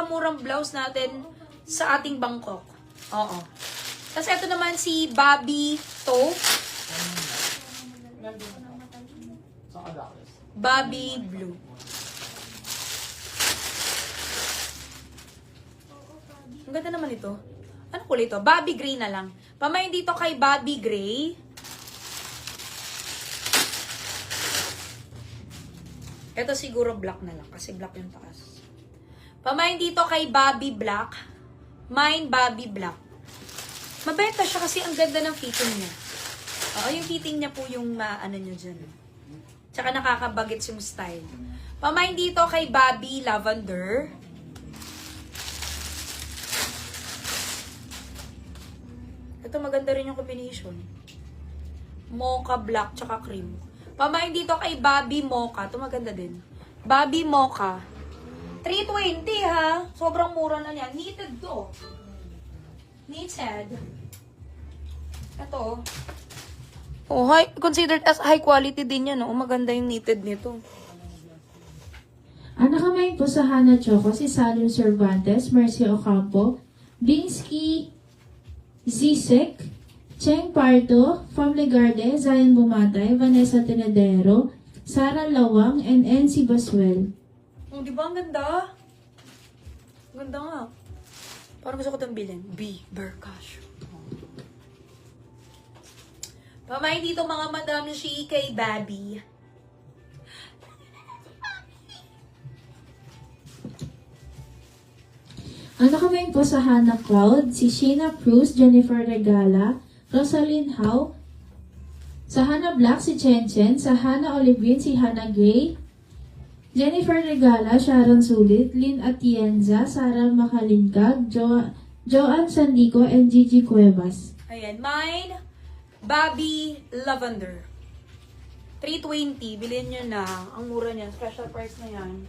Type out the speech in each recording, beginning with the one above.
pinakamurang blouse natin sa ating Bangkok. Oo. Tapos ito naman si Bobby Toe. Bobby Blue. Ang ganda naman ito. Ano kulay ito? Bobby Gray na lang. Pamain dito kay Bobby Gray. Ito siguro black na lang kasi black yung taas. Pamain dito kay Bobby Black. Mine Bobby Black. Mabenta siya kasi ang ganda ng fitting niya. Oo, yung fitting niya po yung ano nyo dyan. Tsaka nakakabagets yung style. Pamain dito kay Bobby Lavender. Ito maganda rin yung combination. Mocha Black tsaka cream. Pamain dito kay Bobby Mocha. Ito maganda din. Bobby Mocha. 320 ha. Sobrang mura na yan. Knitted to. Knitted. Ito. Oh, considered as high quality din yan. Oh. Maganda yung knitted nito. Ang nakamain po sa Hana Choco si Salim Cervantes, Mercy Ocampo, Binsky Zizek, Cheng Pardo, Fam Legarde, Zion Bumatay, Vanessa Tenedero, Sara Lawang, and NC Baswell. Oh, di ba ang ganda? Ang ganda nga. Parang gusto ko itong bilhin. B. Berkash. Pamain dito mga Madam Shi kay Babi. Ang nakamain po sa Hana Cloud si Sheena Cruz, Jennifer Regala, Rosalyn Howe, sa Hana Black si Chen Chen, sa Hana Olivine si Hana Gray, Jennifer Regala, Sharon Sulit, Lynn Atienza, Sarah Makalingkag, Joanne Sandico, and Gigi Cuevas. Ayan, mine, Bobby Lavender. 320, bilhin nyo na. Ang mura niyan, special price na yan.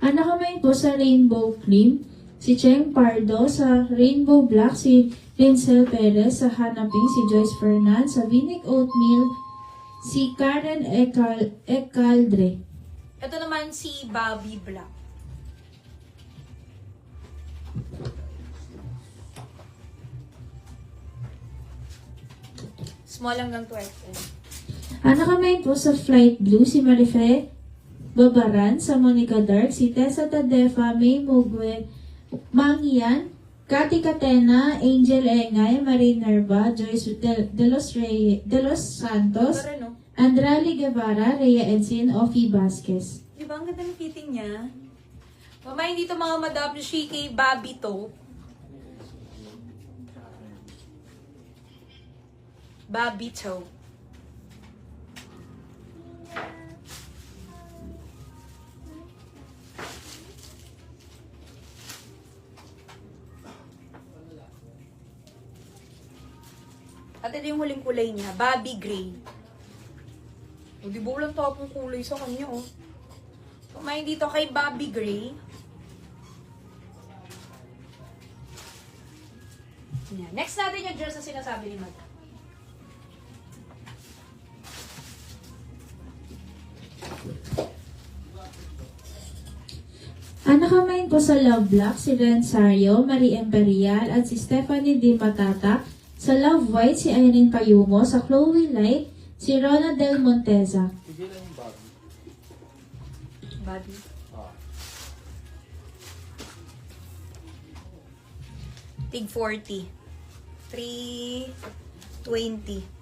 Ang nakamain po sa Rainbow Cream si Cheng Pardo, sa Rainbow Black si Rincel Perez, sa Hana Pink si Joyce Fernand, sa Vinic Oatmeal si Karen Ecaldre. Ito naman si Bobby Black. Small hanggang 12. Ang nakamain po sa Flight Blue si Marife Babaran, sa Monica Dark si Tessa Tadefa, May Mugwe, Mangian, Cathy Catena, Angel Engay, Marie Nerva, Joyce de los Santos, Ito rin, no? Andrali Guevara, Rhea Ensin, Ofi Vasquez. Di ba? Ang ganda ng fitting niya. Pamain dito mga Madam Shi kay Bobby To. Bobby To. At ito yung huling kulay niya, Bobby Gray. O, di ba walang tapong kulay sa kanya, oh. Kumain dito kay Bobby Gray. Yan. Next natin yung dress na sinasabi ni Madam. Ang nakamain po sa Love Black si Renzario, Marie Imperial, at si Stephanie Di Matata. Sa Love White si Irene Payumo, sa Chloe Light si Rona Del Monteza. Sige lang yung Bobby. Bobby. Tig 40. 320.